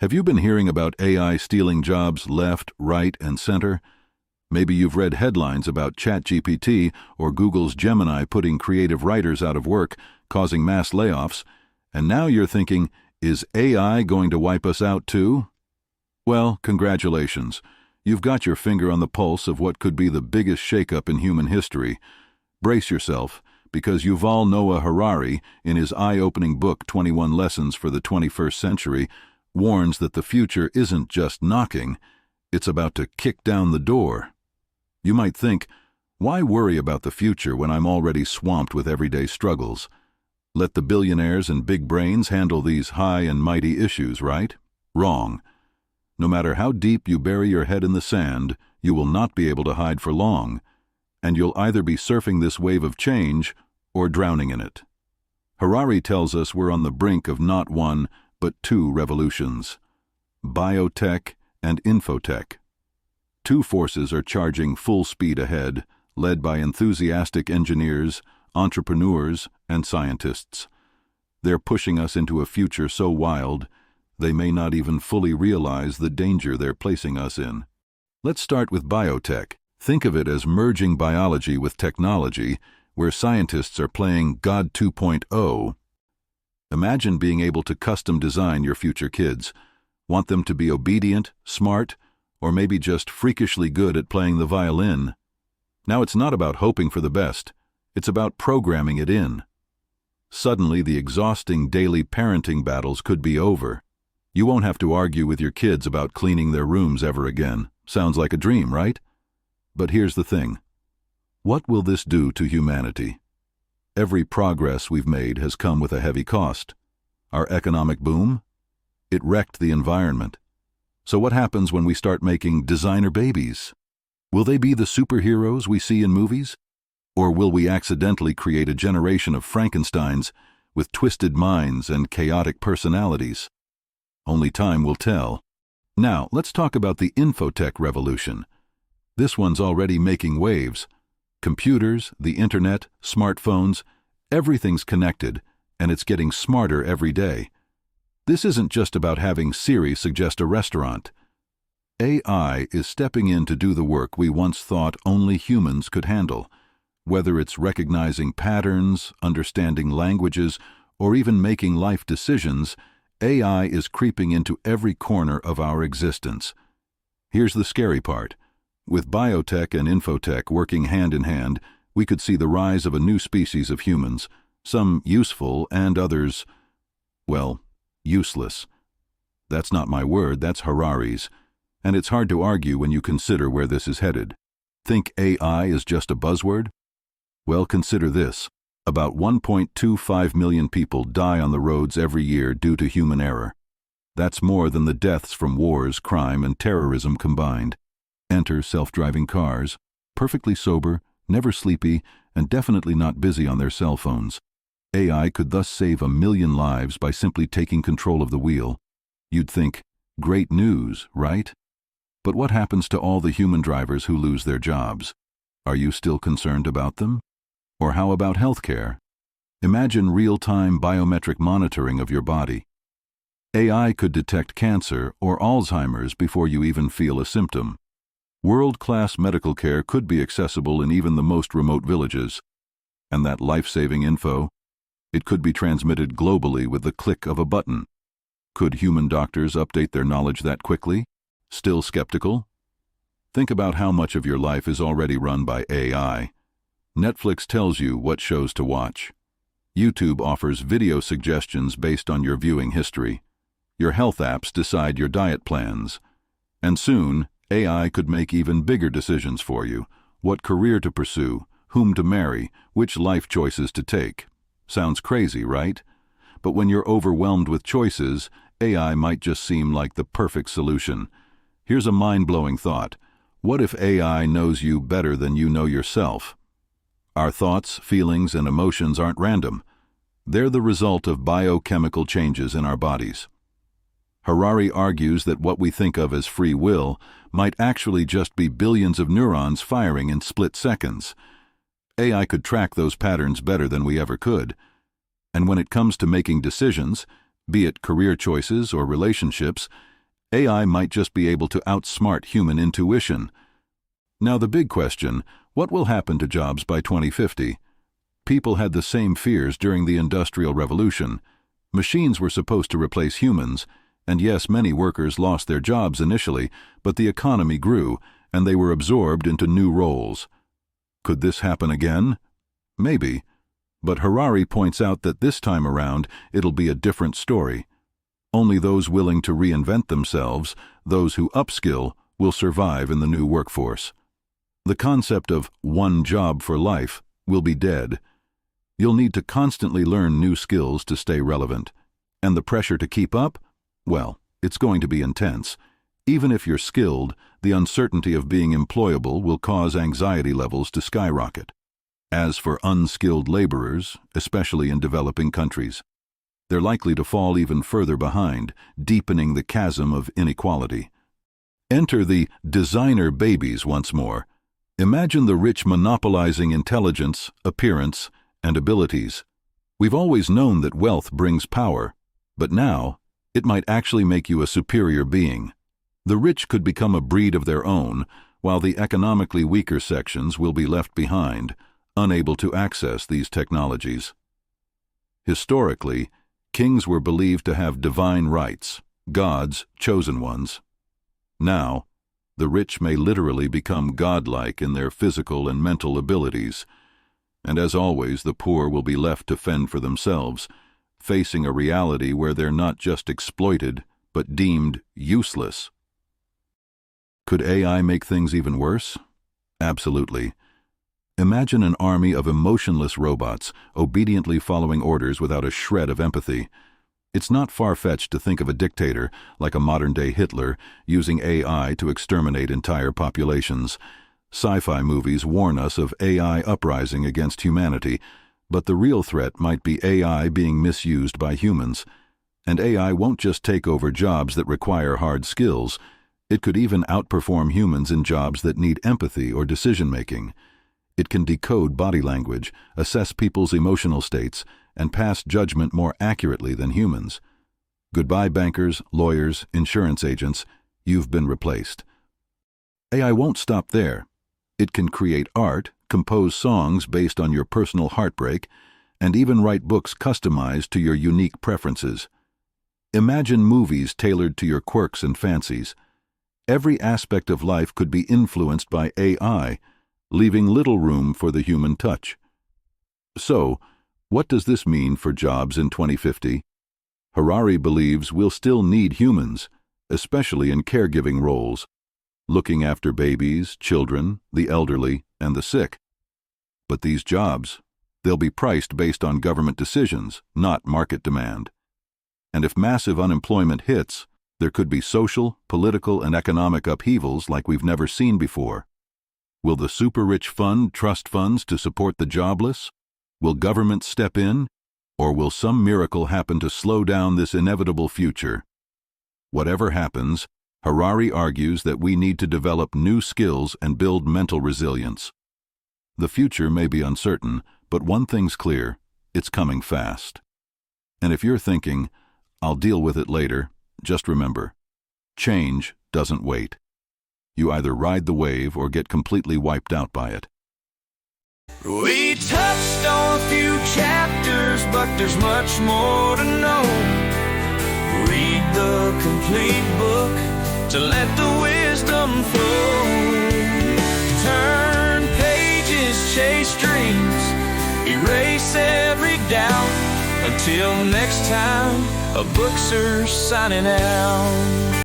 Have you been hearing about AI stealing jobs left, right, and center? Maybe you've read headlines about ChatGPT or Google's Gemini putting creative writers out of work, causing mass layoffs, and now you're thinking, is AI going to wipe us out too? Well, congratulations. You've got your finger on the pulse of what could be the biggest shakeup in human history. Brace yourself, because Yuval Noah Harari, in his eye-opening book 21 Lessons for the 21st Century, warns that the future isn't just knocking, it's about to kick down the door. You might think, why worry about the future when I'm already swamped with everyday struggles? Let the billionaires and big brains handle these high and mighty issues, right? Wrong. No matter how deep you bury your head in the sand, you will not be able to hide for long, and you'll either be surfing this wave of change or drowning in it. Harari tells us we're on the brink of not one, but two revolutions: biotech and infotech. Two forces are charging full speed ahead, led by enthusiastic engineers, entrepreneurs, and scientists. They're pushing us into a future so wild, they may not even fully realize the danger they're placing us in. Let's start with biotech. Think of it as merging biology with technology, where scientists are playing God 2.0. Imagine being able to custom design your future kids. Want them to be obedient, smart, or maybe just freakishly good at playing the violin. Now it's not about hoping for the best, it's about programming it in. Suddenly the exhausting daily parenting battles could be over. You won't have to argue with your kids about cleaning their rooms ever again. Sounds like a dream, right? But here's the thing. What will this do to humanity? Every progress we've made has come with a heavy cost. Our economic boom? It wrecked the environment. So what happens when we start making designer babies? Will they be the superheroes we see in movies? Or will we accidentally create a generation of Frankensteins with twisted minds and chaotic personalities? Only time will tell. Now, let's talk about the infotech revolution. This one's already making waves. Computers, the internet, smartphones, everything's connected, and it's getting smarter every day. This isn't just about having Siri suggest a restaurant. AI is stepping in to do the work we once thought only humans could handle. Whether it's recognizing patterns, understanding languages, or even making life decisions, AI is creeping into every corner of our existence. Here's the scary part. With biotech and infotech working hand in hand, we could see the rise of a new species of humans, some useful and others, well, useless. That's not my word, that's Harari's. And it's hard to argue when you consider where this is headed. Think AI is just a buzzword? Well, consider this. About 1.25 million people die on the roads every year due to human error. That's more than the deaths from wars, crime, and terrorism combined. Enter self-driving cars, perfectly sober, never sleepy, and definitely not busy on their cell phones. AI could thus save 1 million lives by simply taking control of the wheel. You'd think, great news, right? But what happens to all the human drivers who lose their jobs? Are you still concerned about them? Or how about healthcare? Imagine real-time biometric monitoring of your body. AI could detect cancer or Alzheimer's before you even feel a symptom. World-class medical care could be accessible in even the most remote villages. And that life-saving info? It could be transmitted globally with the click of a button. Could human doctors update their knowledge that quickly? Still skeptical? Think about how much of your life is already run by AI. Netflix tells you what shows to watch. YouTube offers video suggestions based on your viewing history. Your health apps decide your diet plans. And soon, AI could make even bigger decisions for you. What career to pursue, whom to marry, which life choices to take. Sounds crazy, right? But when you're overwhelmed with choices, AI might just seem like the perfect solution. Here's a mind-blowing thought. What if AI knows you better than you know yourself? Our thoughts, feelings, and emotions aren't random. They're the result of biochemical changes in our bodies. Harari argues that what we think of as free will might actually just be billions of neurons firing in split seconds. AI could track those patterns better than we ever could. And when it comes to making decisions, be it career choices or relationships, AI might just be able to outsmart human intuition. Now the big question, what will happen to jobs by 2050? People had the same fears during the Industrial Revolution. Machines were supposed to replace humans, and yes, many workers lost their jobs initially, but the economy grew, and they were absorbed into new roles. Could this happen again? Maybe. But Harari points out that this time around, it'll be a different story. Only those willing to reinvent themselves, those who upskill, will survive in the new workforce. The concept of one job for life will be dead. You'll need to constantly learn new skills to stay relevant. And the pressure to keep up? Well, it's going to be intense. Even if you're skilled, the uncertainty of being employable will cause anxiety levels to skyrocket. As for unskilled laborers, especially in developing countries, they're likely to fall even further behind, deepening the chasm of inequality. Enter the designer babies once more. Imagine the rich monopolizing intelligence, appearance, and abilities. We've always known that wealth brings power, but now it might actually make you a superior being. The rich could become a breed of their own, while the economically weaker sections will be left behind, unable to access these technologies. Historically, kings were believed to have divine rights, God's chosen ones. Now, the rich may literally become godlike in their physical and mental abilities, and as always, the poor will be left to fend for themselves, facing a reality where they're not just exploited, but deemed useless. Could AI make things even worse? Absolutely. Imagine an army of emotionless robots obediently following orders without a shred of empathy. It's not far-fetched to think of a dictator, like a modern-day Hitler, using AI to exterminate entire populations. Sci-fi movies warn us of AI uprising against humanity, but the real threat might be AI being misused by humans. And AI won't just take over jobs that require hard skills. It could even outperform humans in jobs that need empathy or decision-making. It can decode body language, assess people's emotional states, and pass judgment more accurately than humans. Goodbye bankers, lawyers, insurance agents, you've been replaced. AI won't stop there. It can create art, compose songs based on your personal heartbreak, and even write books customized to your unique preferences. Imagine movies tailored to your quirks and fancies. Every aspect of life could be influenced by AI, leaving little room for the human touch. So, what does this mean for jobs in 2050? Harari believes we'll still need humans, especially in caregiving roles, looking after babies, children, the elderly, and the sick. But these jobs, they'll be priced based on government decisions, not market demand. And if massive unemployment hits, there could be social, political, and economic upheavals like we've never seen before. Will the super-rich fund trust funds to support the jobless? Will governments step in? Or will some miracle happen to slow down this inevitable future? Whatever happens, Harari argues that we need to develop new skills and build mental resilience. The future may be uncertain, but one thing's clear, it's coming fast. And if you're thinking, I'll deal with it later, just remember, change doesn't wait. You either ride the wave or get completely wiped out by it. We touched on a few chapters, but there's much more to know. Read the complete book to let the wisdom flow. Turn pages, chase dreams, erase every doubt. Until next time, a bookster signing out.